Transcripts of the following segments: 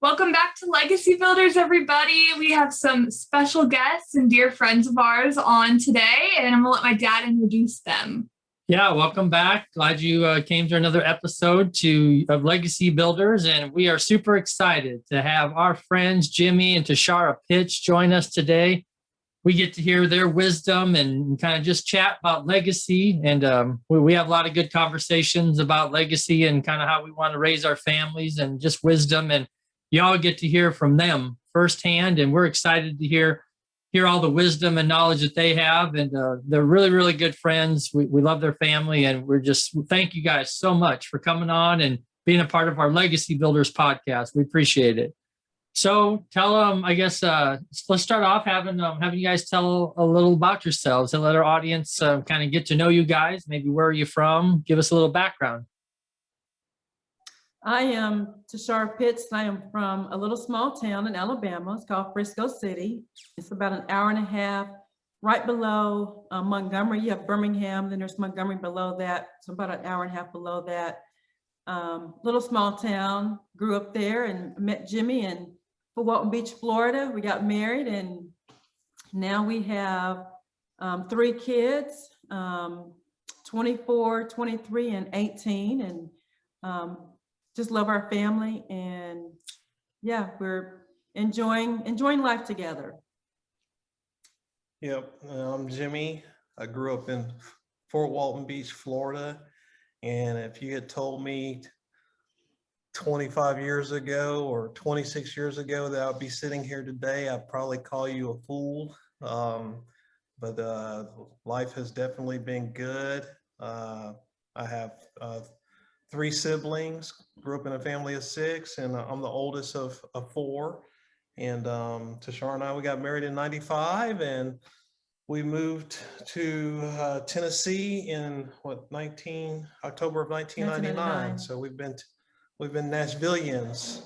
Welcome back to Legacy Builders, everybody. We have some special guests and dear friends of ours on today, and I'm going to let my dad introduce them. Yeah, welcome back. Glad you came to another episode of Legacy Builders, and we are super excited to have our friends Jimmy and Tishara Pitts join us today. We get to hear their wisdom and kind of just chat about legacy, and we have a lot of good conversations about legacy and kind of how we want to raise our families and just wisdom, and y'all get to hear from them firsthand, and we're excited to hear all the wisdom and knowledge that they have. And they're really, really good friends. We love their family, and thank you guys so much for coming on and being a part of our Legacy Builders podcast. We appreciate it. So tell them, I guess, let's start off having you guys tell a little about yourselves and let our audience kind of get to know you guys. Maybe where are you from? Give us a little background. I am Tishara Pitts, and I am from a little small town in Alabama. It's called Frisco City. It's about an hour and a half right below Montgomery. You have Birmingham, then there's Montgomery below that. So about an hour and a half below that. Little small town, grew up there and met Jimmy in Walton Beach, Florida. We got married, and now we have 3 kids, 24, 23, and 18. And just love our family, and yeah, we're enjoying life together. Yep, I'm Jimmy. I grew up in Fort Walton Beach, Florida, and if you had told me 25 years ago or 26 years ago that I'd be sitting here today, I'd probably call you a fool. But life has definitely been good. I have 3 siblings, grew up in a family of 6, and I'm the oldest of 4. And Tishara and I, we got married in '95, and we moved to Tennessee in October of 1999. So we've been Nashvillians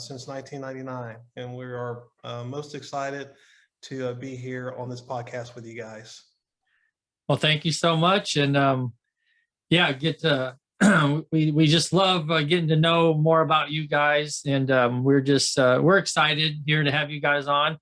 since 1999, and we are most excited to be here on this podcast with you guys. Well, thank you so much, and we just love getting to know more about you guys, and we're excited here to have you guys on.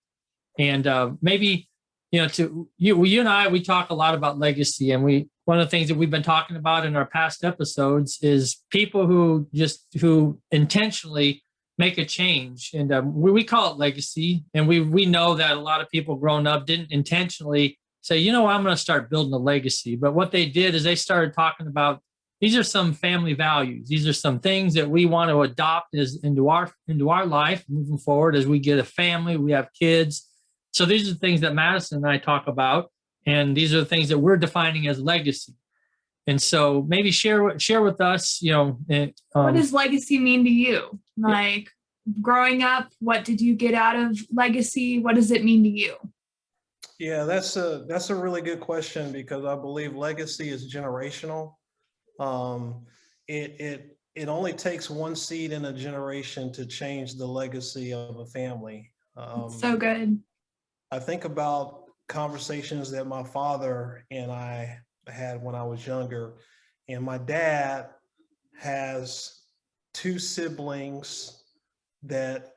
And maybe to you and I, we talk a lot about legacy, and one of the things that we've been talking about in our past episodes is people who intentionally make a change, and we call it legacy. And we know that a lot of people growing up didn't intentionally say, I'm going to start building a legacy, but what they did is they started talking about, these are some family values. These are some things that we want to adopt into our life moving forward as we get a family, we have kids. So these are the things that Madison and I talk about, and these are the things that we're defining as legacy. And so maybe share with us, what does legacy mean to you? Like growing up, what did you get out of legacy? What does it mean to you? Yeah, that's a really good question, because I believe legacy is generational. It only takes one seed in a generation to change the legacy of a family. So good. I think about conversations that my father and I had when I was younger, and my dad has 2 siblings that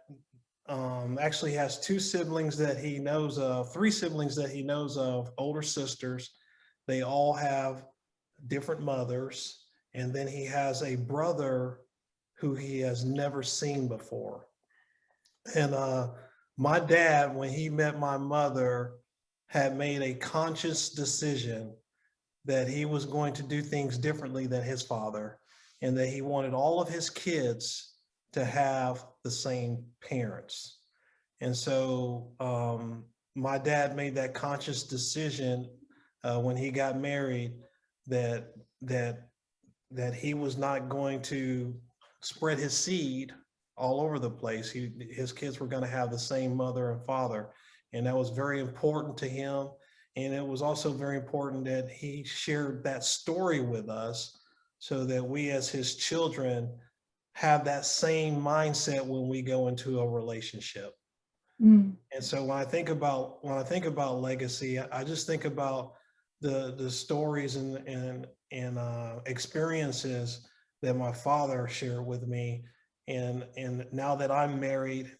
actually has 2 siblings that he knows of, 3 siblings that he knows of, older sisters. They all have different mothers, and then he has a brother who he has never seen before. And my dad, when he met my mother, had made a conscious decision that he was going to do things differently than his father, and that he wanted all of his kids to have the same parents. And so my dad made that conscious decision when he got married, that he was not going to spread his seed all over the place. His kids were going to have the same mother and father, and that was very important to him. And it was also very important that he shared that story with us, so that we as his children have that same mindset when we go into a relationship. And so when I think about legacy, I just think about the stories and experiences that my father shared with me, and now that I'm married,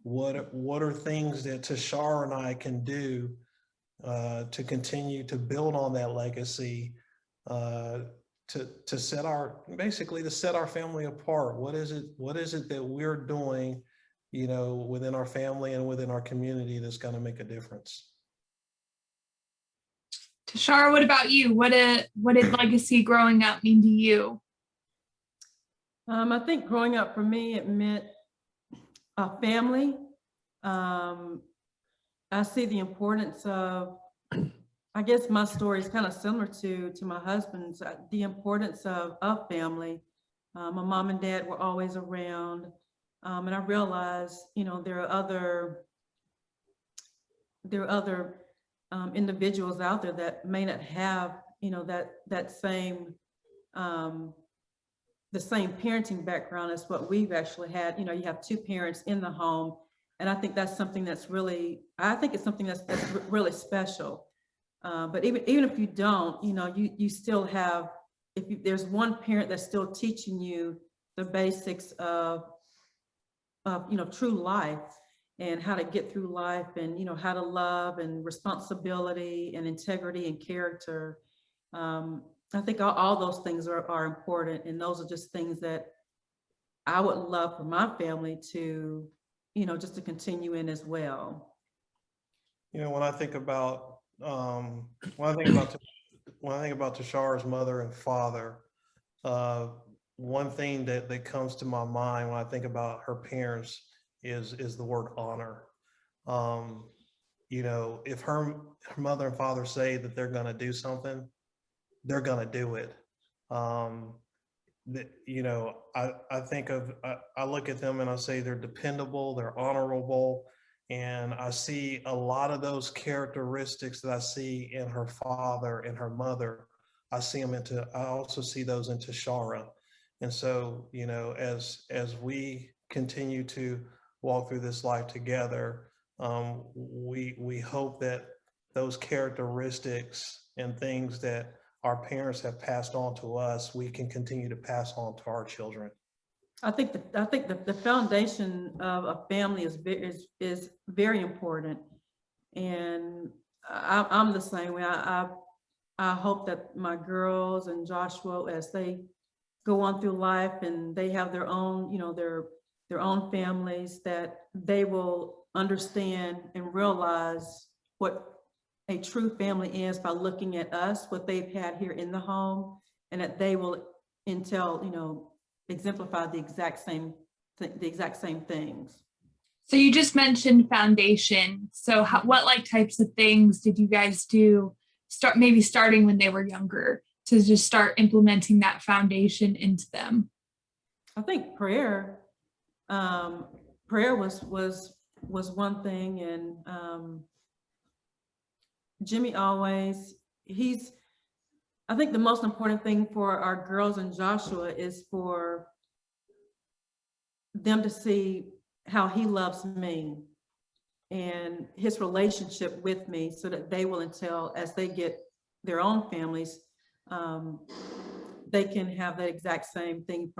what are things that Tishara and I can do to continue to build on that legacy, to set our family apart. What is it that we're doing, within our family and within our community that's going to make a difference? Tishara, what about you? What did legacy growing up mean to you? I think growing up for me, it meant a family. I see the importance of, I guess my story is kind of similar to my husband's, the importance of family. My mom and dad were always around. And I realized, there are other individuals out there that may not have, that same, the same parenting background as what we've actually had. You have two parents in the home. And I think that's something that's really, that's really special. But even if you don't, you still have, there's one parent that's still teaching you the basics of true life and how to get through life, and how to love and responsibility and integrity and character. I think all those things are important, and those are just things that I would love for my family to, just to continue in as well. When I think about Tishara's mother and father, one thing that comes to my mind when I think about her parents is the word honor. If her mother and father say that they're going to do something, they're going to do it. I look at them and I say they're dependable, they're honorable. And I see a lot of those characteristics that I see in her father and her mother. I also see those in Tishara. And so, as we continue to walk through this life together, we hope that those characteristics and things that our parents have passed on to us, we can continue to pass on to our children. I think the foundation of a family is very important, and I'm the same way. I hope that my girls and Joshua, as they go on through life and they have their own, their own families, that they will understand and realize what a true family is by looking at us, what they've had here in the home, and that they will exemplify the exact same things. So you just mentioned foundation. So what types of things did you guys do, starting when they were younger, to just start implementing that foundation into them? I think prayer was one thing, and Jimmy always, I think the most important thing for our girls and Joshua is for them to see how he loves me and his relationship with me, so that they will, until as they get their own families, they can have that exact same thing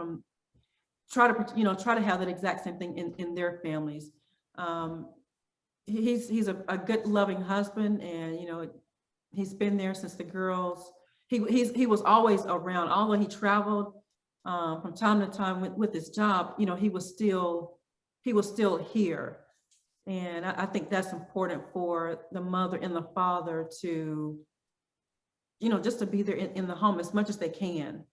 try to have that exact same thing in their families. He's a good, loving husband, and he's been there since the girls. He was always around, although he traveled from time to time with his job. He was still here, and I think that's important for the mother and the father to, just to be there in the home as much as they can.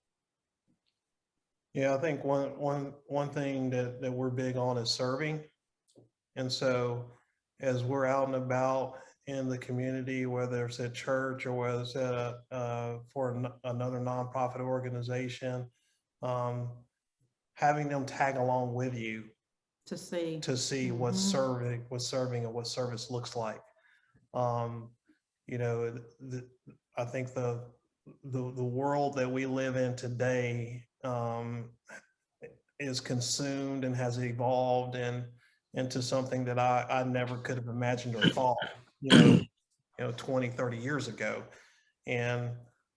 Yeah, I think one thing that we're big on is serving, and so as we're out and about in the community, whether it's at church or whether it's at another nonprofit organization, having them tag along with you to see mm-hmm. what serving and what service looks like. I think the world that we live in today is consumed and has evolved into something that I never could have imagined or thought, 20, 30 years ago. And,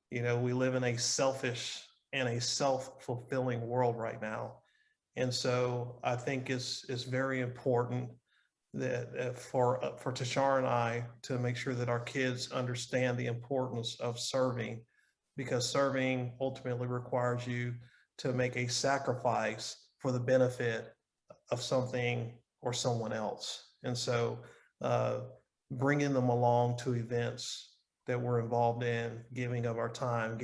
we live in a selfish and a self-fulfilling world right now. And so I think it's very important that for Tishara and I to make sure that our kids understand the importance of serving, because serving ultimately requires you to make a sacrifice for the benefit of something or someone else. And so bringing them along to events that we're involved in, giving of our time,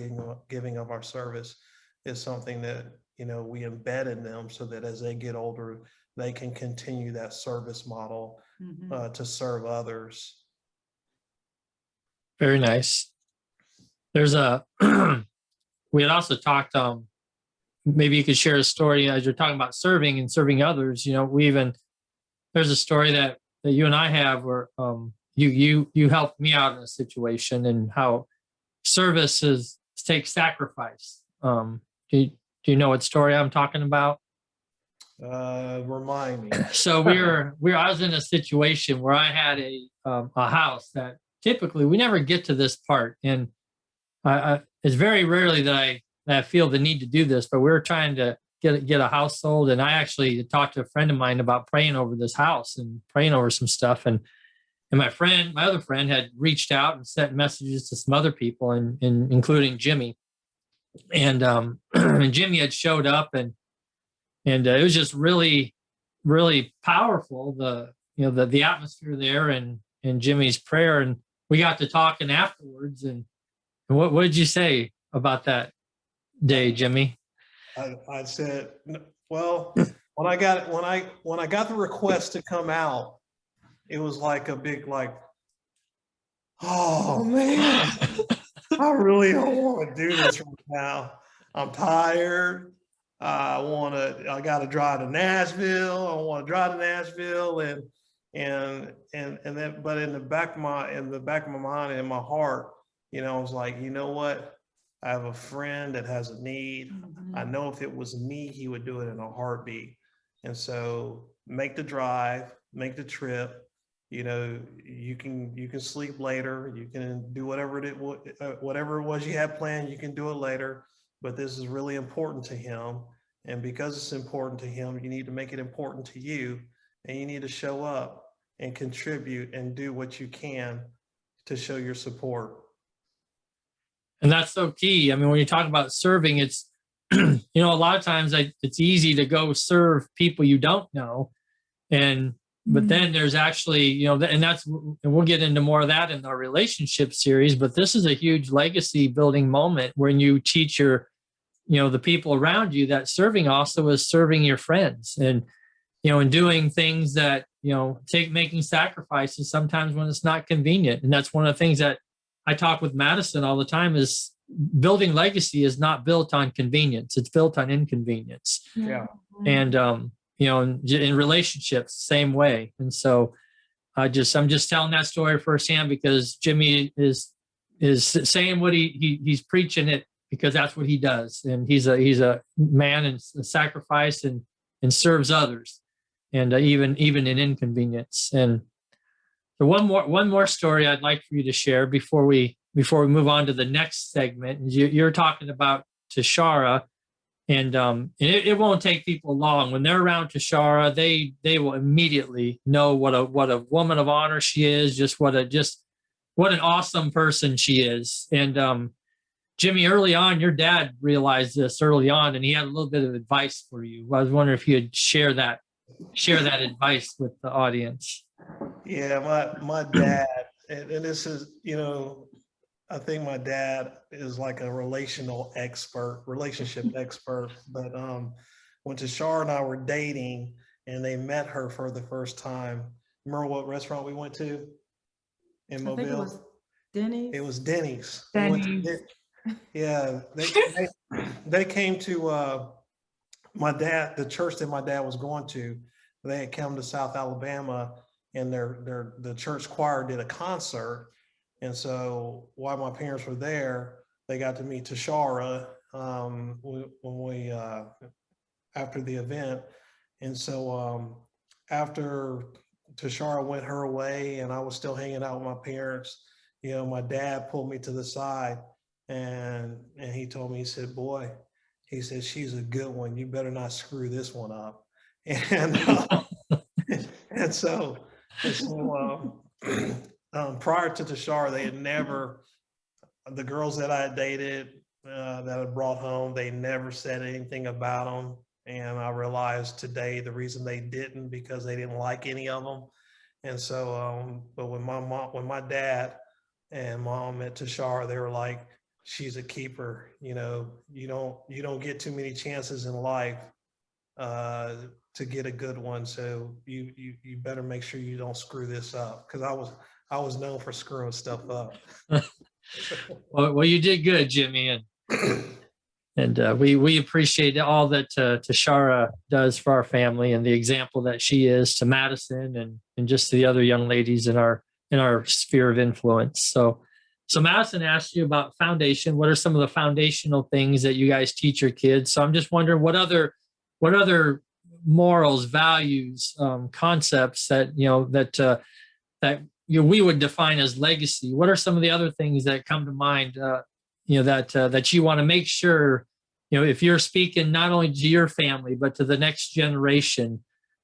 giving of our service is something that, you know, we embed in them so that as they get older, they can continue that service model to serve others. Very nice. There's a, we had also talked, maybe you could share a story as you're talking about serving and serving others. You know, there's a story that you and I have where you helped me out in a situation, and how service takes sacrifice. Do you know what story I'm talking about? Remind me. So I was in a situation where I had a house that typically we never get to this part, and it's very rarely that I feel the need to do this, but we were trying to get a house sold, and I actually talked to a friend of mine about praying over this house and praying over some stuff, and my other friend had reached out and sent messages to some other people, and including Jimmy, and and Jimmy had showed up, and it was just really, really powerful, the atmosphere there, and Jimmy's prayer, and we got to talking afterwards. And what did you say about that day, Jimmy? I said, well, when I got the request to come out, it was like a big, like, oh man, I really don't want to do this right now. I'm tired. I got to drive to Nashville. I want to drive to Nashville, and then, but in the back of my mind and in my heart, you know, I was like, you know what? I have a friend that has a need. I know if it was me, he would do it in a heartbeat. And so make the drive, make the trip. You know, you can sleep later. You can do whatever it was you had planned. You can do it later. But this is really important to him. And because it's important to him, you need to make it important to you. And you need to show up and contribute and do what you can to show your support. And that's so key. I mean, when you talk about serving, it's, you know, a lot of times it's easy to go serve people you don't know. But then there's actually, you know, and we'll get into more of that in our relationship series, but this is a huge legacy building moment when you teach the people around you that serving also is serving your friends, and, you know, and doing things that, you know, making sacrifices sometimes when it's not convenient. And that's one of the things that I talk with Madison all the time, is building legacy is not built on convenience. It's built on inconvenience. Yeah. And, you know, in relationships, same way. And so I'm just telling that story firsthand because Jimmy is saying what he's preaching it, because that's what he does. And he's a man and sacrifice and serves others, and even in inconvenience. And so one more story I'd like for you to share before we move on to the next segment. You're talking about Tishara, and it won't take people long. When they're around Tishara, they will immediately know what a woman of honor she is, what an awesome person she is. And Jimmy, early on, your dad realized this early on, and he had a little bit of advice for you. I was wondering if you'd share that advice with the audience. Yeah, my dad, and this is, you know, I think my dad is like a relationship expert. But when Tishara and I were dating and they met her for the first time, remember what restaurant we went to in Mobile? I think it was Denny's. It was Denny's. Denny's. Yeah, they came to the church that my dad was going to. They had come to South Alabama, and the church choir did a concert. And so while my parents were there, they got to meet Tishara after the event. And so after Tishara went her way and I was still hanging out with my parents, you know, my dad pulled me to the side and he told me, he said, boy, he said, she's a good one. You better not screw this one up. And and so, prior to Tishara, they had never, the girls that I had dated, that I brought home, they never said anything about them. And I realized today the reason they didn't, because they didn't like any of them. And so, but when my dad and mom met Tishara, they were like, she's a keeper. You know, you don't get too many chances in life to get a good one. So you better make sure you don't screw this up, because I was known for screwing stuff up. Well, you did good, Jimmy, and we appreciate all that Tishara does for our family, and the example that she is to Madison and just to the other young ladies in our sphere of influence. So Madison asked you about foundation. What are some of the foundational things that you guys teach your kids? So I'm just wondering what other morals, values, concepts that we would define as legacy. What are some of the other things that come to mind? That you want to make sure, if you're speaking not only to your family but to the next generation,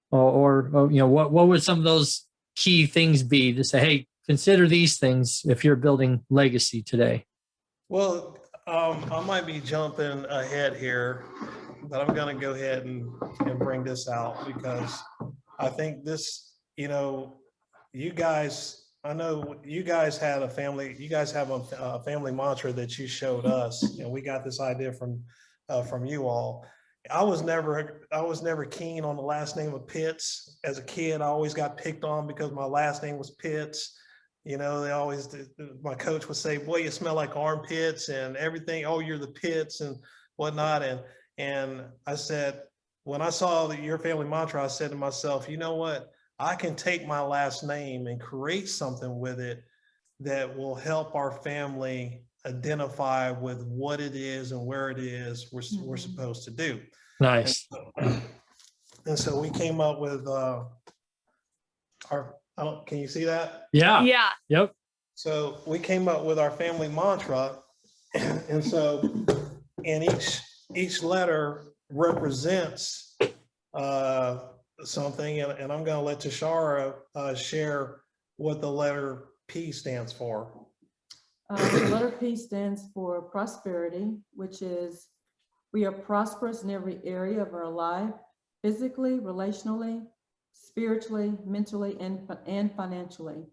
or what would some of those key things be to say, hey, consider these things if you're building legacy today? Well, I might be jumping ahead here, but I'm going to go ahead and bring this out, because I think this, you guys, I know you guys had a family, you guys have a family mantra that you showed us, and we got this idea from you all. I was never keen on the last name of Pitts. As a kid, I always got picked on because my last name was Pitts. They always, my coach would say, boy, you smell like armpits and everything. Oh, you're the Pitts and whatnot. And I said, when I saw your family mantra, I said to myself, you know what? I can take my last name and create something with it that will help our family identify with what it is and where it is we're supposed to do. Nice. And so we came up with can you see that? Yeah. Yeah. Yep. So we came up with our family mantra, and so each letter represents something, and I'm going to let Tishara share what the letter P stands for. The letter P stands for prosperity, which is we are prosperous in every area of our life, physically, relationally, spiritually, mentally, and financially.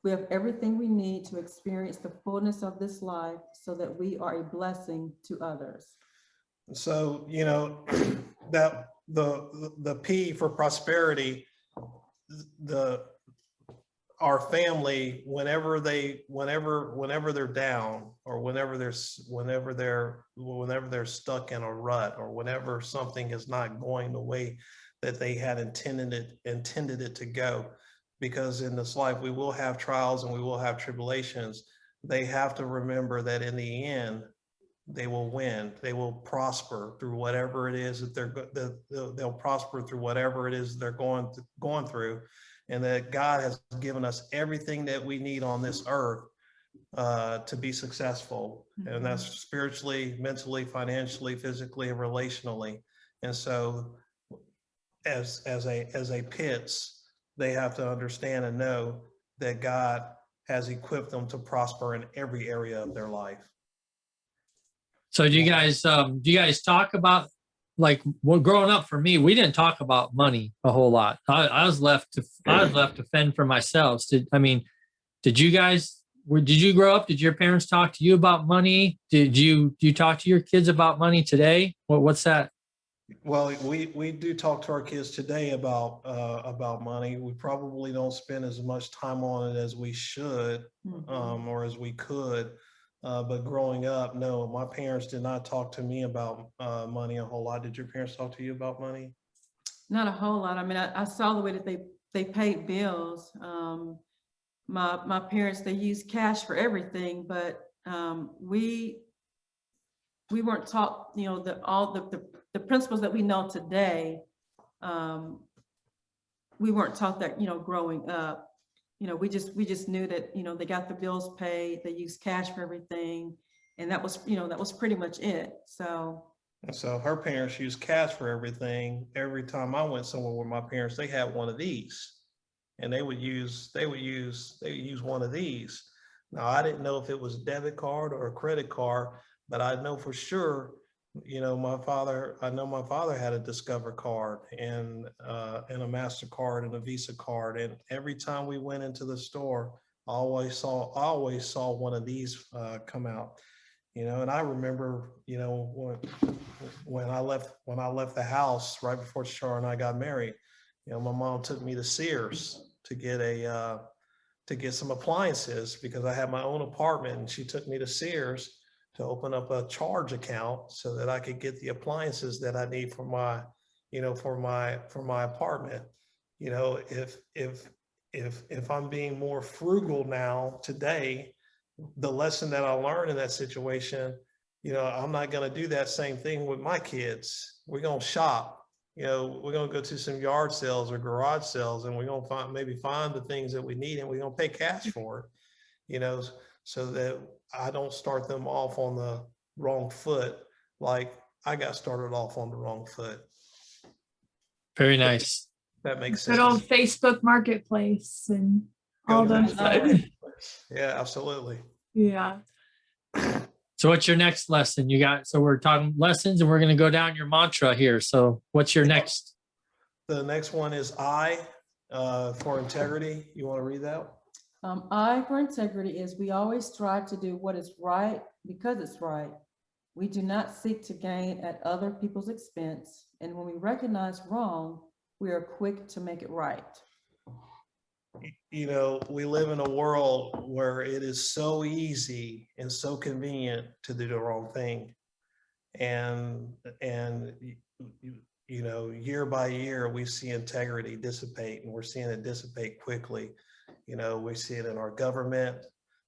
We have everything we need to experience the fullness of this life so that we are a blessing to others. So, that the P for prosperity, our family, whenever they're down, or whenever they're stuck in a rut, or whenever something is not going the way that they had intended it to go, because in this life we will have trials and we will have tribulations. They have to remember that in the end, they will win. They will prosper through whatever it is that they'll prosper through whatever it is they're going through, and that God has given us everything that we need on this earth to be successful, and that's spiritually, mentally, financially, physically, and relationally. And so, as a Pitts, they have to understand and know that God has equipped them to prosper in every area of their life. So do you guys talk about, like, well, growing up for me, we didn't talk about money a whole lot. I was left to fend for myself. Did you grow up? Did your parents talk to you about money? Do you talk to your kids about money today? What's that? Well, we do talk to our kids today about money. We probably don't spend as much time on it as we should, or as we could. But growing up, no, my parents did not talk to me about money a whole lot. Did your parents talk to you about money? Not a whole lot. I mean, I saw the way that they paid bills. My parents, they used cash for everything, but we weren't taught, all the principles that we know today. We weren't taught that, growing up. We just knew that, they got the bills paid, they used cash for everything. And that was pretty much it. So And so her parents used cash for everything. Every time I went somewhere with my parents, they had one of these, and they would use one of these. Now, I didn't know if it was a debit card or a credit card, but I know for sure, I know my father had a Discover card and a MasterCard and a Visa card. And every time we went into the store, I always saw one of these come out. And I remember, when I left the house right before Tishara and I got married, my mom took me to Sears to get some appliances because I had my own apartment, and she took me to Sears to open up a charge account so that I could get the appliances that I need for my apartment. If I'm being more frugal now today, the lesson that I learned in that situation, I'm not going to do that same thing with my kids. We're going to shop. We're going to go to some yard sales or garage sales, and we're going to find the things that we need, and we're going to pay cash for it, so that I don't start them off on the wrong foot like I got started off on the wrong foot. Very nice. That makes Good sense. old Facebook Marketplace and all Go to those. Facebook. Yeah, absolutely. Yeah. So what's your next lesson? So we're talking lessons, and we're going to go down your mantra here. So what's your next? The next one is I, for integrity. You want to read that? I for integrity is we always strive to do what is right because it's right. We do not seek to gain at other people's expense. And when we recognize wrong, we are quick to make it right. We live in a world where it is so easy and so convenient to do the wrong thing. And year by year, we see integrity dissipate, and we're seeing it dissipate quickly. We see it in our government,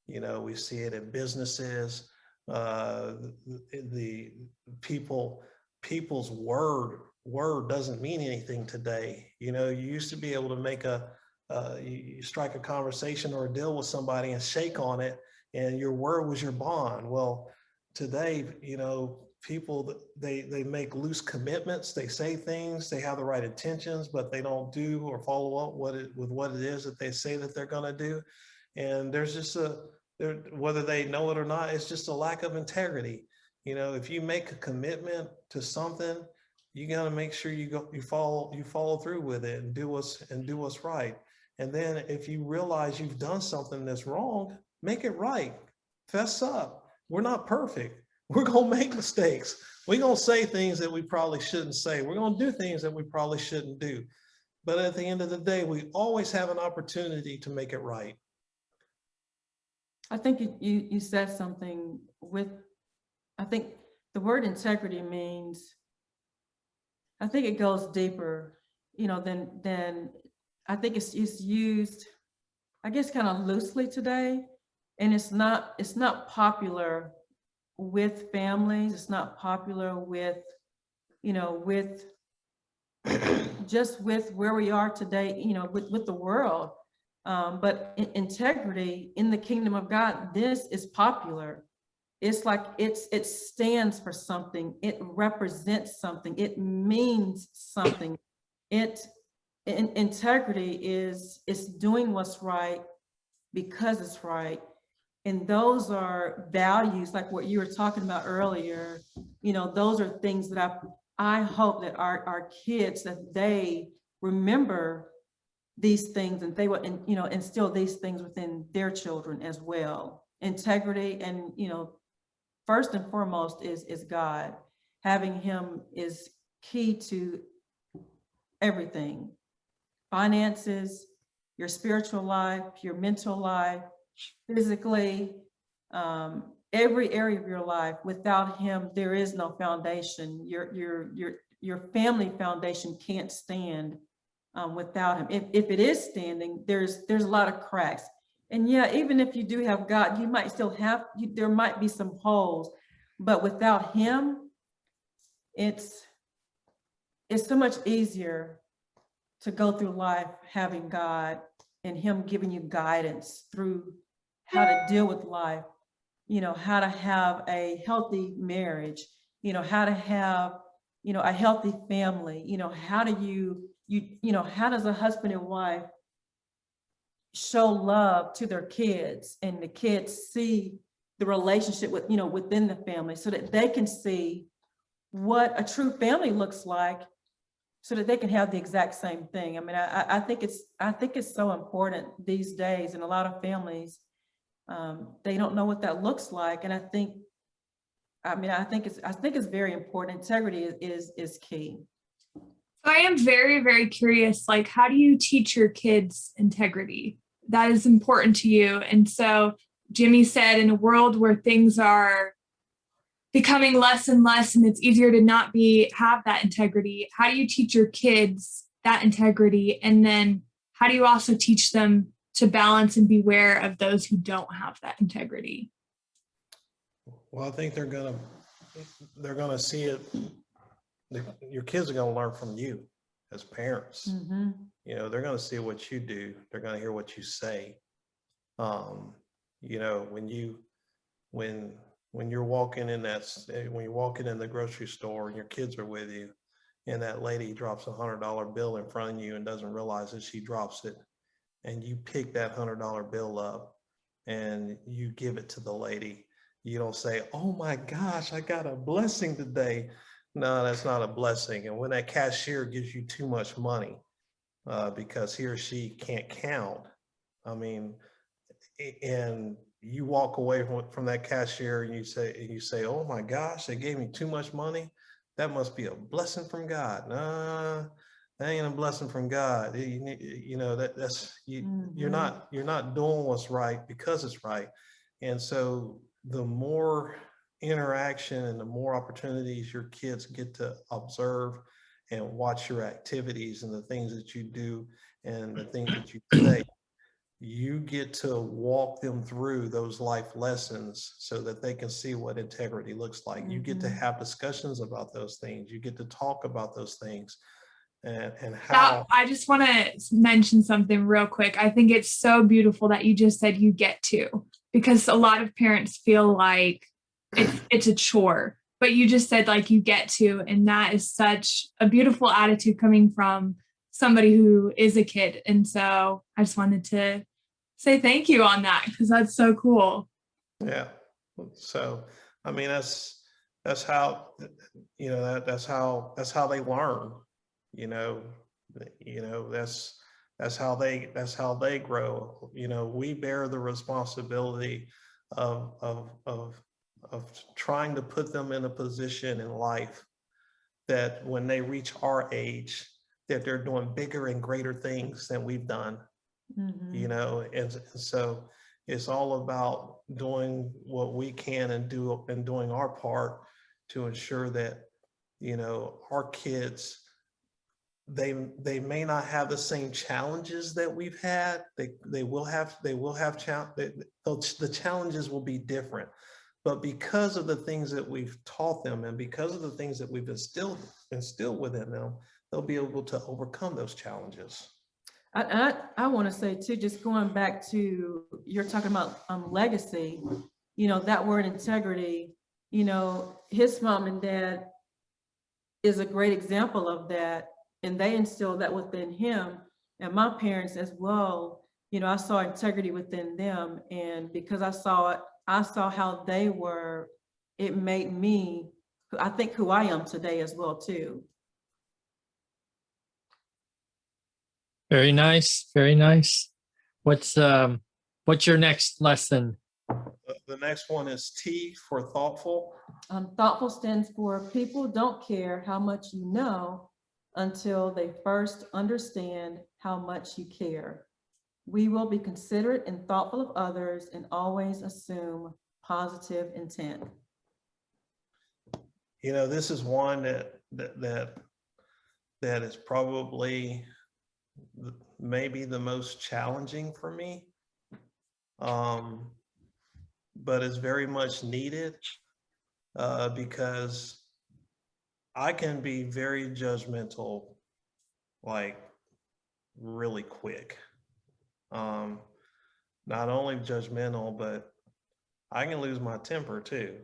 we see it in businesses, the people's word doesn't mean anything today. You used to be able to make you strike a conversation or a deal with somebody and shake on it, and your word was your bond. Well, today, people, they make loose commitments. They say things, they have the right intentions, but they don't do or follow up with what it is that they say that they're going to do. And there's just whether they know it or not, it's just a lack of integrity. If you make a commitment to something, you got to make sure you follow through with it and do what's right. And then if you realize you've done something that's wrong, make it right. Fess up. We're not perfect. We're going to make mistakes. We're going to say things that we probably shouldn't say. We're going to do things that we probably shouldn't do. But at the end of the day, we always have an opportunity to make it right. I think you said something I think the word integrity means, I think it goes deeper, than I think it's used, I guess, kind of loosely today. And it's not popular with families. It's not popular with just with where we are today, with the world. But integrity in the kingdom of God, this is popular. It's like it stands for something. It represents something. It means something. Integrity is doing what's right because it's right. And those are values, like what you were talking about earlier. Those are things that I hope that our kids, that they remember these things, and they will, instill these things within their children as well. Integrity, and first and foremost is God. Having Him is key to everything. Finances, your spiritual life, your mental life, physically, every area of your life. Without Him, there is no foundation. Your family foundation can't stand without Him. If it is standing, there's a lot of cracks. And yeah, even if you do have God, you might still there might be some holes, but without Him, it's so much easier to go through life having God and Him giving you guidance through how to deal with life, how to have a healthy marriage, how to have, a healthy family. How do how does a husband and wife show love to their kids, and the kids see the relationship within the family, so that they can see what a true family looks like, so that they can have the exact same thing. I mean, I think it's so important these days, and a lot of families, they don't know what that looks like. And I think it's very important. Integrity is key. I am very, very curious, like, how do you teach your kids integrity? That is important to you. And so Jimmy said, in a world where things are becoming less and less, and it's easier to not have that integrity, how do you teach your kids that integrity? And then how do you also teach them to balance and beware of those who don't have that integrity? Well, I think they're gonna see it. Your kids are gonna learn from you as parents. Mm-hmm. They're gonna see what you do. They're gonna hear what you say. When you're walking in the grocery store and your kids are with you, and that lady drops $100 bill in front of you and doesn't realize that she drops it, and you pick that $100 bill up and you give it to the lady, you don't say, "Oh my gosh, I got a blessing today." No, that's not a blessing. And when that cashier gives you too much money because he or she can't count, I mean, and you walk away from that cashier and you say, "Oh my gosh, they gave me too much money. That must be a blessing from God." Nah, that ain't a blessing from God. You're not doing what's right because it's right. And so the more interaction and the more opportunities your kids get to observe and watch your activities and the things that you do and the things that you say, you get to walk them through those life lessons so that they can see what integrity looks like. Mm-hmm. You get to have discussions about those things. You get to talk about those things and how. I just want to mention something real quick. I think it's so beautiful that you just said you get to, because a lot of parents feel like it's a chore, but you just said like you get to, and that is such a beautiful attitude coming from somebody who is a kid. And so I just wanted to say thank you on that, because that's so cool. Yeah. So, I mean, that's how, that's how they learn, that's how they grow. We bear the responsibility of trying to put them in a position in life that when they reach our age, that they're doing bigger and greater things than we've done. Mm-hmm. And so it's all about doing what we can and doing our part to ensure that, our kids, they may not have the same challenges that we've had. They will have the challenges will be different, but because of the things that we've taught them and because of the things that we've instilled within them, they'll be able to overcome those challenges. I want to say too, just going back to, you're talking about legacy, that word integrity, his mom and dad is a great example of that. And they instilled that within him, and my parents as well. I saw integrity within them. And because I saw how they were, it made me, I think, who I am today as well too. Very nice. Very nice. What's your next lesson? The next one is T for thoughtful. Thoughtful stands for people don't care how much you know until they first understand how much you care. We will be considerate and thoughtful of others and always assume positive intent. This is one that is probably maybe the most challenging for me, but it's very much needed because I can be very judgmental, like really quick. Not only judgmental, but I can lose my temper too.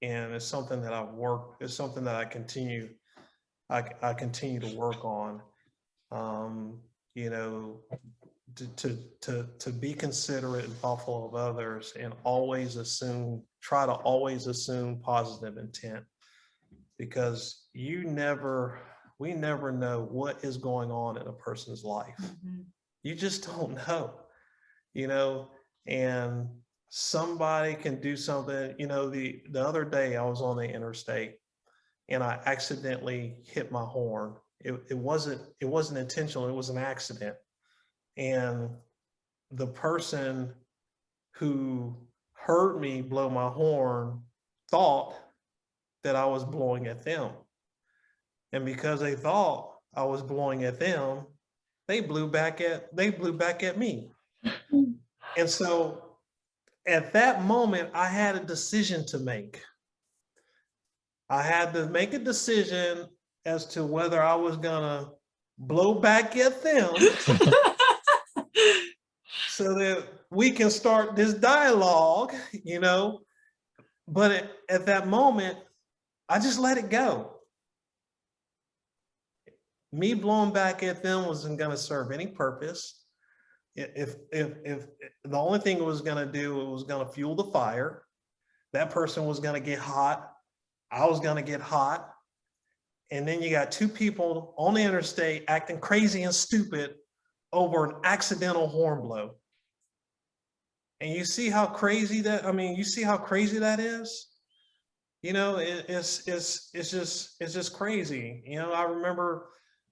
and it's something that I've worked. It's something that I continue to work on. You know, to be considerate and thoughtful of others, and try to always assume positive intent, because we never know what is going on in a person's life. Mhm. You just don't know, you know, and somebody can do something. You know, the other day I was on the interstate and I accidentally hit my horn. It wasn't intentional, it was an accident. And the person who heard me blow my horn thought that I was blowing at them. And because they thought I was blowing at them, they blew back at me. And so at that moment, I had a decision to make. I had to make a decision as to whether I was gonna blow back at them so that we can start this dialogue, you know. But at that moment, I just let it go. Me blowing back at them wasn't going to serve any purpose. If the only thing it was going to do, it was going to fuel the fire. That person was going to get hot. I was going to get hot. And then you got two people on the interstate acting crazy and stupid over an accidental horn blow. And you see how crazy that, you see how crazy that is? You know, it's just crazy. You know, I remember,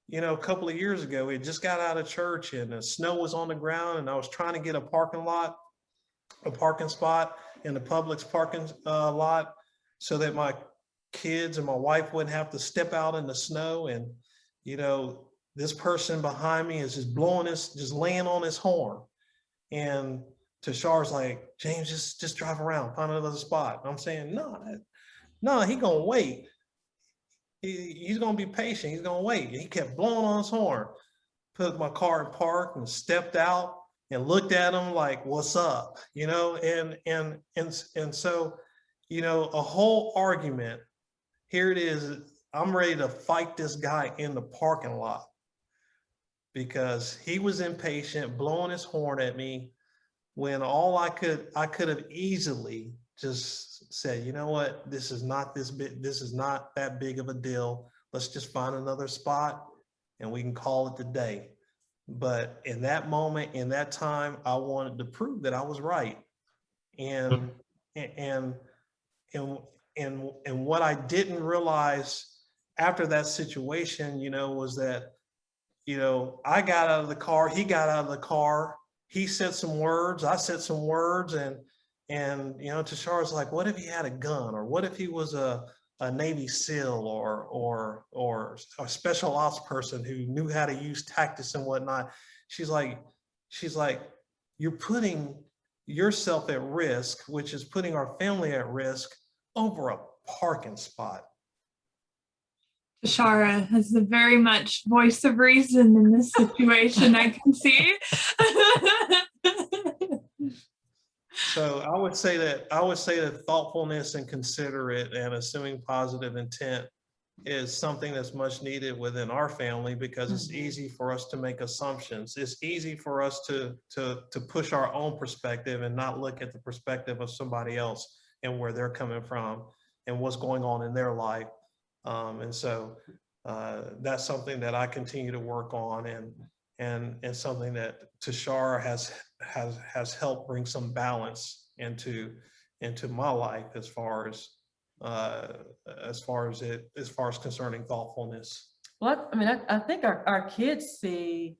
you know, a couple of years ago, we just got out of church and the snow was on the ground, and I was trying to get a parking spot in the Publix parking lot so that my kids and my wife wouldn't have to step out in the snow. And, you know, this person behind me is just laying on his horn. And Tishara's like, James, just drive around, find another spot. And I'm saying, no, he gonna wait. He's gonna be patient. He's gonna wait. He kept blowing on his horn. Put my car in park and stepped out and looked at him like, "What's up?" You know, and so, you know, a whole argument. Here it is. I'm ready to fight this guy in the parking lot because he was impatient, blowing his horn at me, when all I could have easily just said, you know what, this is not that big of a deal. Let's just find another spot and we can call it the day. But in that moment, in that time, I wanted to prove that I was right. And what I didn't realize after that situation, you know, was that, you know, I got out of the car, he got out of the car, he said some words, I said some words, and you know, Tishara's like, what if he had a gun, or what if he was a Navy SEAL or a special ops person who knew how to use tactics and whatnot? She's like, you're putting yourself at risk, which is putting our family at risk, over a parking spot. Tishara has a very much voice of reason in this situation, I can see. So I would say that thoughtfulness and considerate and assuming positive intent is something that's much needed within our family, because it's easy for us to make assumptions. It's easy for us to push our own perspective and not look at the perspective of somebody else and where they're coming from and what's going on in their life. And so that's something that I continue to work on, and something that Tishara has helped bring some balance into my life as far as concerning thoughtfulness. Well, I mean, I think our kids see,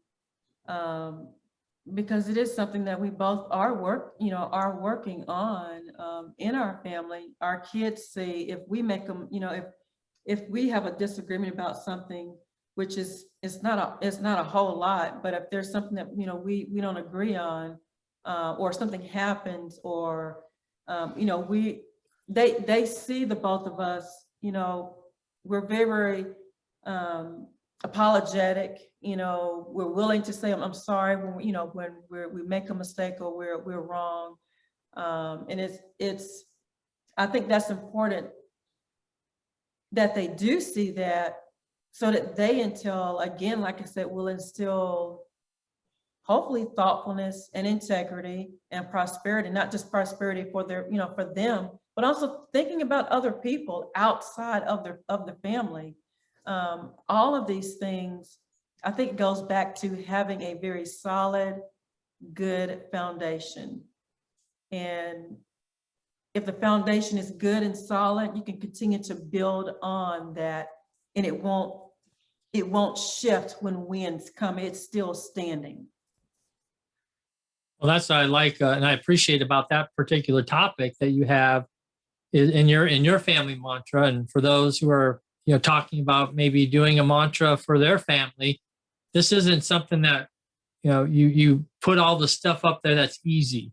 because it is something that we both are working on in our family. Our kids see, if we make them, you know, if we have a disagreement about something, which is, it's not a whole lot, but if there's something that, you know, we don't agree on, or something happens, or you know, they see the both of us, you know, we're very apologetic, you know, we're willing to say I'm sorry when you know, when we make a mistake or we're wrong, and it's I think that's important that they do see that, so that they until, again, like I said, will instill hopefully thoughtfulness and integrity and prosperity, not just prosperity for their, for them, but also thinking about other people outside of the family. All of these things, I think, goes back to having a very solid, good foundation. And if the foundation is good and solid, you can continue to build on that, and it won't shift when winds come. It's still standing. Well, that's what I like, and I appreciate about that particular topic that you have in your family mantra. And for those who are, talking about maybe doing a mantra for their family, this isn't something that, you put all the stuff up there that's easy.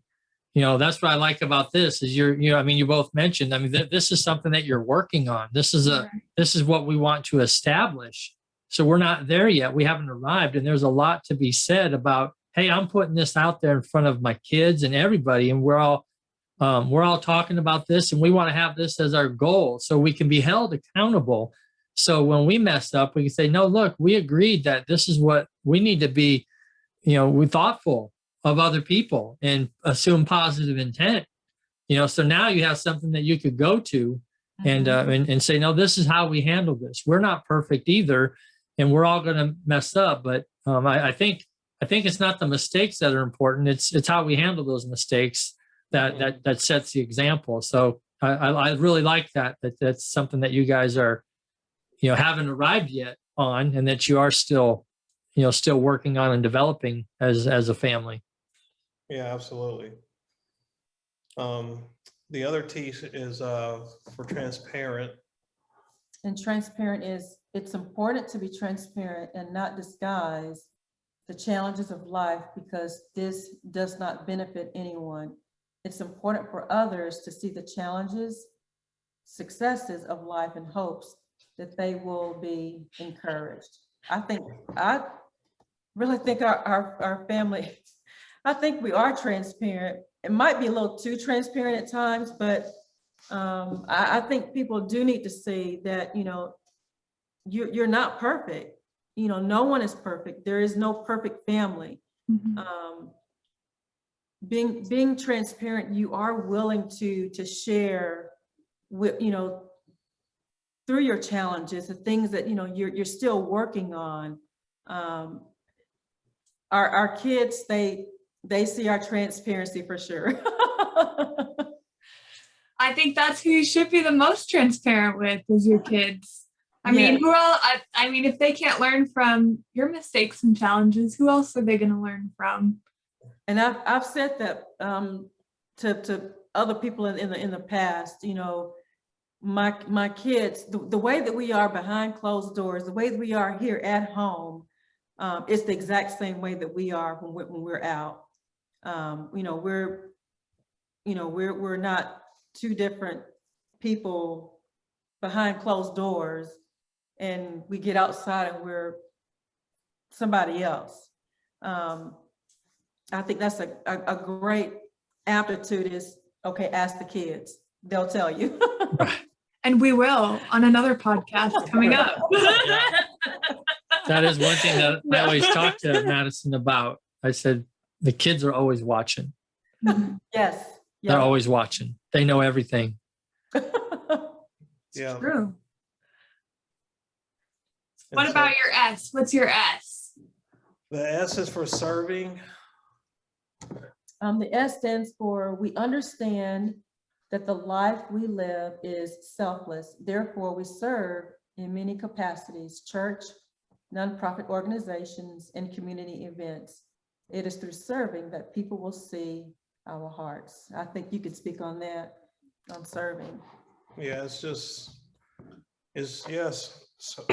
That's what I like about this is you both mentioned, this is something that you're working on. This is what we want to establish. So we're not there yet. We haven't arrived. And there's a lot to be said about, hey, I'm putting this out there in front of my kids and everybody, and we're all talking about this, and we want to have this as our goal so we can be held accountable. So when we mess up, we can say, no, look, we agreed that this is what we need to be, we're thoughtful of other people and assume positive intent. So now you have something that you could go to and say, no, this is how we handle this. We're not perfect either, and we're all going to mess up. But I think it's not the mistakes that are important. It's how we handle those mistakes that sets the example. So I really like that's something that you guys are, haven't arrived yet on, and that you are still working on and developing as a family. Yeah, absolutely. The other T is for transparent. And transparent is, it's important to be transparent and not disguise the challenges of life, because this does not benefit anyone. It's important for others to see the challenges, successes of life, and hopes that they will be encouraged. I really think our family, I think we are transparent. It might be a little too transparent at times, but I think people do need to see that, you're not perfect. No one is perfect. There is no perfect family. Mm-hmm. Being transparent, you are willing to share with, through your challenges, the things that, you're still working on. Our kids, they see our transparency for sure. I think that's who you should be the most transparent with, is your kids. I mean, who else? I mean, if they can't learn from your mistakes and challenges, who else are they going to learn from? And I've said that to other people in the past. My kids, the way that we are behind closed doors, the way that we are here at home, it's the exact same way that we are when we're out. We're not two different people behind closed doors, and we get outside and we're somebody else. I think that's a great aptitude is, okay, ask the kids. They'll tell you. And we will on another podcast coming up. That is one thing that I always talk to Madison about. I said, the kids are always watching. Yes. They're always watching. They know everything. Yeah. True. What about your S? What's your S? The S is for serving. The S stands for, we understand that the life we live is selfless. Therefore, we serve in many capacities: church, nonprofit organizations, and community events. It is through serving that people will see our hearts. I think you could speak on that, on serving. Yeah, yes. So,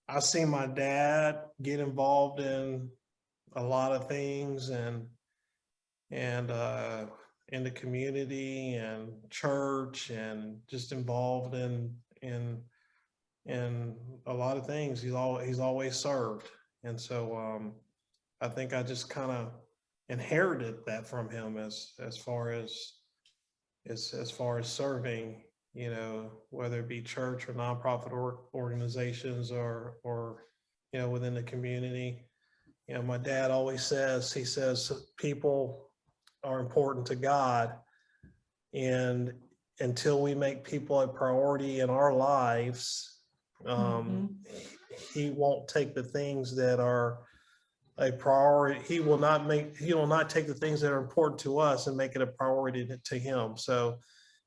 I see my dad get involved in a lot of things and in the community and church, and just involved in a lot of things. He's always served. And so I think I just kind of inherited that from him as far as serving, whether it be church or nonprofit organizations or within the community. My dad always says, he says, people are important to God. And until we make people a priority in our lives, he won't take the things that are a priority. He will not take the things that are important to us and make it a priority to him. So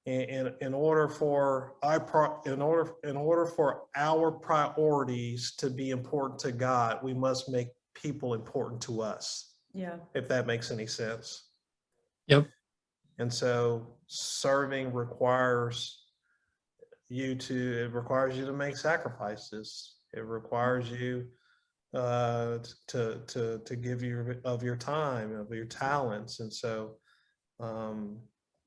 in order for our priorities to be important to God, we must make people important to us. Yeah. If that makes any sense. Yep. And so serving requires you to make sacrifices. It requires you to give of your time, of your talents. And so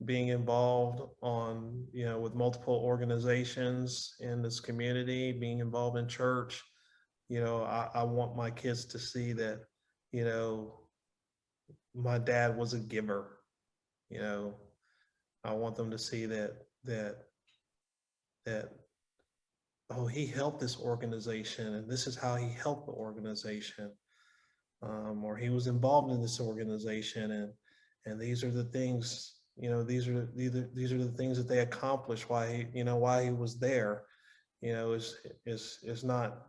being involved with multiple organizations in this community, being involved in church, I want my kids to see that, my dad was a giver. I want them to see that oh, he helped this organization, and this is how he helped the organization, or he was involved in this organization, and these are the things, these are the things that they accomplished. Why he was there, is not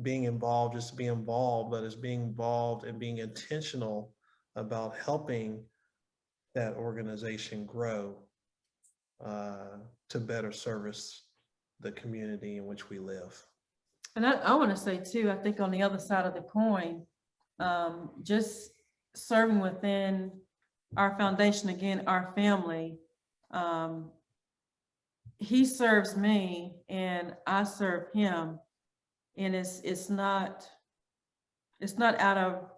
being involved just to be involved, but is being involved and being intentional about helping that organization grow to better service the community in which we live. And I want to say too, I think on the other side of the coin, just serving within our foundation, again, our family, he serves me and I serve him. And it's not out of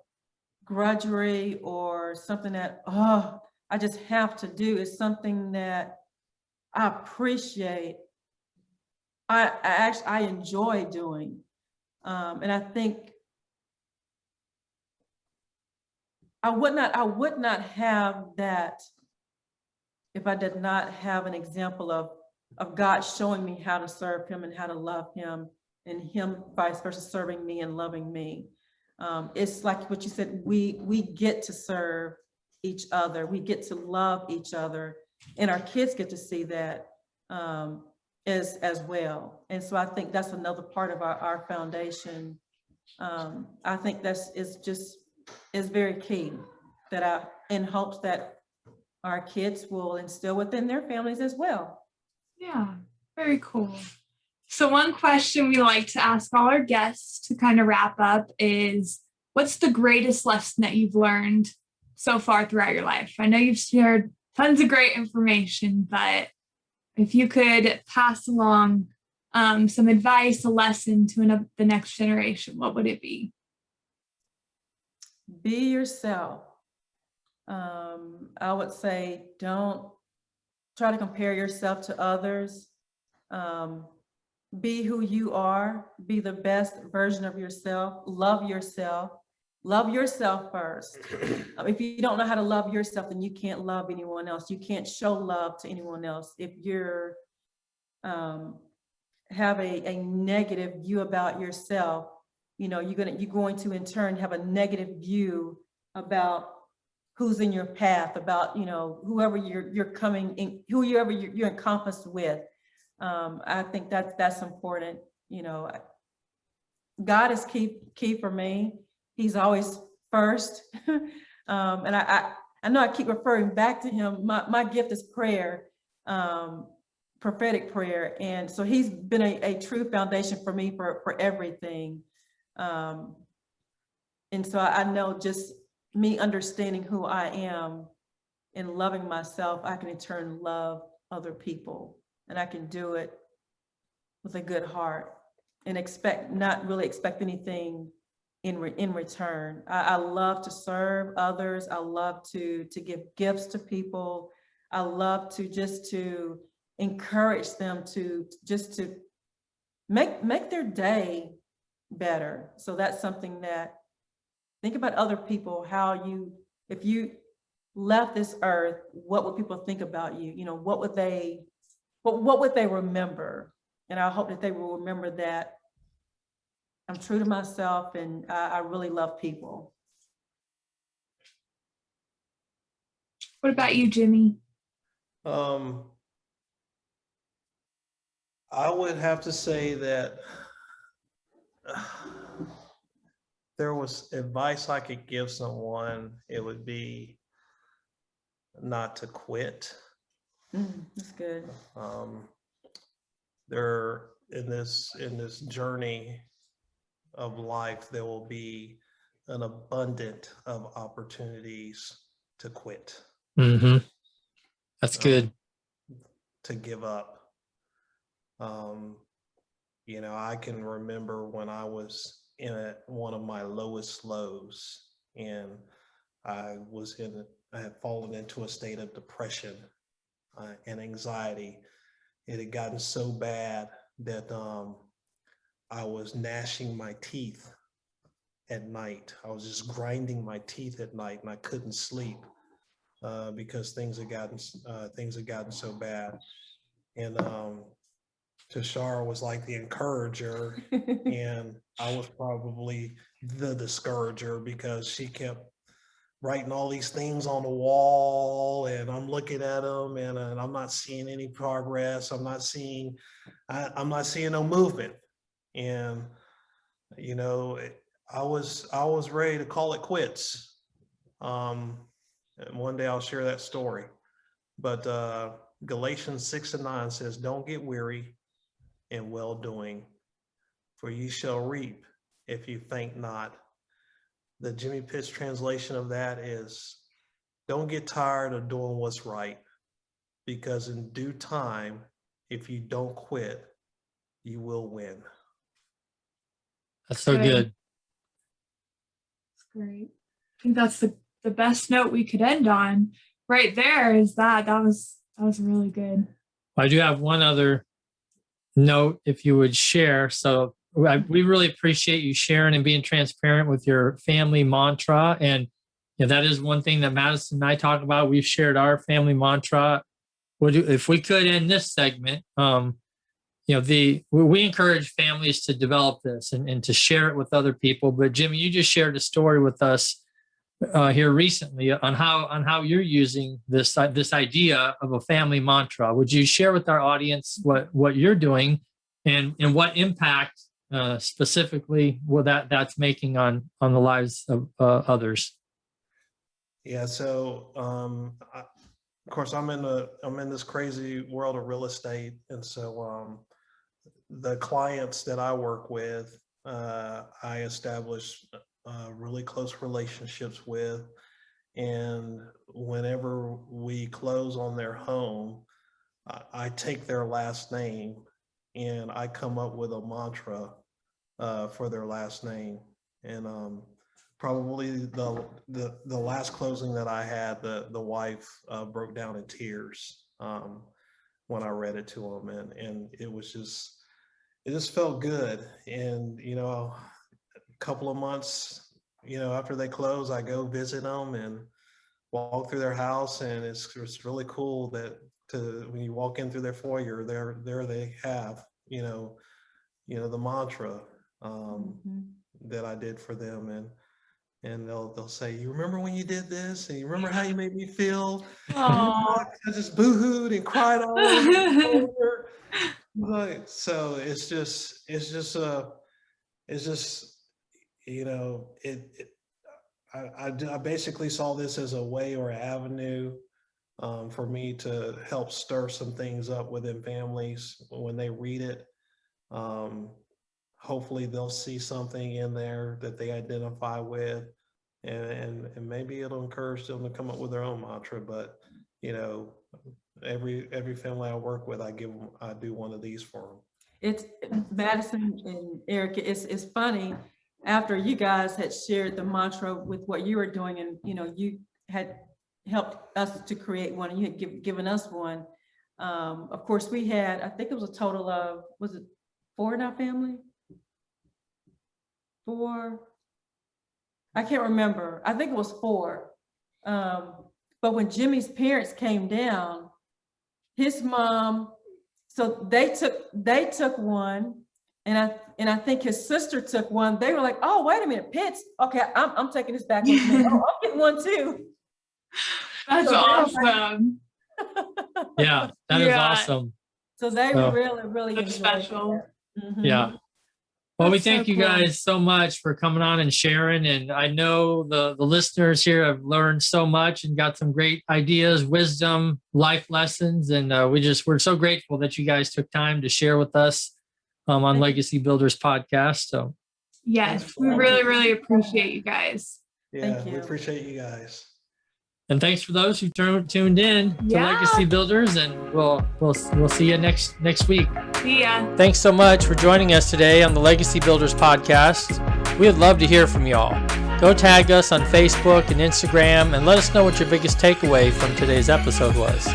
grudgery or something that, I just have to do. It's something that I appreciate. I enjoy doing. And I think I would not have that if I did not have an example of God showing me how to serve him and how to love him, and him vice versa serving me and loving me. It's like what you said, we get to serve each other, we get to love each other, and our kids get to see that as well. And so I think that's another part of our foundation. I think is very key, in hopes that our kids will instill within their families as well. Yeah, very cool. So one question we like to ask all our guests to kind of wrap up is, what's the greatest lesson that you've learned so far throughout your life? I know you've shared tons of great information, but if you could pass along some advice, a lesson to the next generation, what would it be? Be yourself. I would say, don't try to compare yourself to others. Be who you are, be the best version of yourself, love yourself first. If you don't know how to love yourself, then you can't love anyone else. You can't show love to anyone else. If you're have a negative view about yourself, you're going to in turn have a negative view about who's in your path, about whoever you're coming in, whoever you're encompassed with. I think that's important. God is key for me. He's always first. And I know I keep referring back to him. My gift is prayer, prophetic prayer. And so he's been a true foundation for me for everything. And so I know just me understanding who I am and loving myself, I can in turn love other people. And I can do it with a good heart and not really expect anything in return. I love to serve others. I love to give gifts to people. I love to encourage them to make their day better. So that's something that, think about other people, if you left this earth, what would people think about you? What but what would they remember? And I hope that they will remember that I'm true to myself and I really love people. What about you, Jimmy? I would have to say that there was advice I could give someone, it would be not to quit. That's good. There in this journey of life, there will be an abundance of opportunities to quit. Mm-hmm. That's good. To give up. I can remember when I was in one of my lowest lows, and I had fallen into a state of depression and anxiety. It had gotten so bad that I was gnashing my teeth at night. I was just grinding my teeth at night, and I couldn't sleep because things had gotten so bad. And Tishara was like the encourager, and I was probably the discourager because she kept writing all these things on the wall, and I'm looking at them, and I'm not seeing any progress. I'm not seeing no movement, and I was ready to call it quits. And one day I'll share that story, but Galatians 6:9 says, "Don't get weary in well doing, for ye shall reap if you faint not." The Jimmy Pitts translation of that is, don't get tired of doing what's right, because in due time, if you don't quit, you will win. That's so good. That's great. I think that's the best note we could end on right there. Is that was really good. I do have one other note, if you would share. So we really appreciate you sharing and being transparent with your family mantra. And that is one thing that Madison and I talk about. We've shared our family mantra. If we could end this segment, we encourage families to develop this and to share it with other people. But Jimmy, you just shared a story with us here recently on how you're using this idea of a family mantra. Would you share with our audience what you're doing and what impact specifically that's making on the lives of others? Yeah. So of course I'm in this crazy world of real estate, and so the clients that I work with, I establish really close relationships with, and whenever we close on their home, I take their last name and I come up with a mantra for their last name. And probably the last closing that I had, the wife broke down in tears when I read it to them, and it just felt good. And a couple of months after they close, I go visit them and walk through their house, and it's really cool that when you walk in through their foyer, there they have the mantra that I did for them, and they'll say, "You remember when you did this, and you remember how you made me feel?" I just boohooed and cried all over. Like, so it's just I basically saw this as a way or an avenue for me to help stir some things up within families when they read it. Hopefully they'll see something in there that they identify with, and maybe it'll encourage them to come up with their own mantra. But every family I work with, I do one of these for them. It's Madison and Eric. It's funny, after you guys had shared the mantra with what you were doing, and you had helped us to create one, and you had given us one. Of course, we had, I think it was a total of, was it 4 in our family? 4? I can't remember. I think it was 4. But when Jimmy's parents came down, his mom So they took one, and I think his sister took one. They were like, "Oh, wait a minute, Pitts. Okay, I'm taking this back with me. Oh, I'm getting one too." That's So awesome. Yeah, that is awesome. So they Oh. really That's enjoyed special. that. Mhm. Yeah. Well, we That's so thank you cool. guys so much for coming on and sharing. And I know the listeners here have learned so much and got some great ideas, wisdom, life lessons. And we're so grateful that you guys took time to share with us on Thank you. Legacy Builders podcast. So Yes, we really, really appreciate you guys. Yeah, Thank we you. appreciate you guys. and thanks for those who tuned in to Yeah. Legacy Builders, and we'll see you next week. See ya. Thanks so much for joining us today on the Legacy Builders podcast. We would love to hear from y'all. Go tag us on Facebook and Instagram and let us know what your biggest takeaway from today's episode was.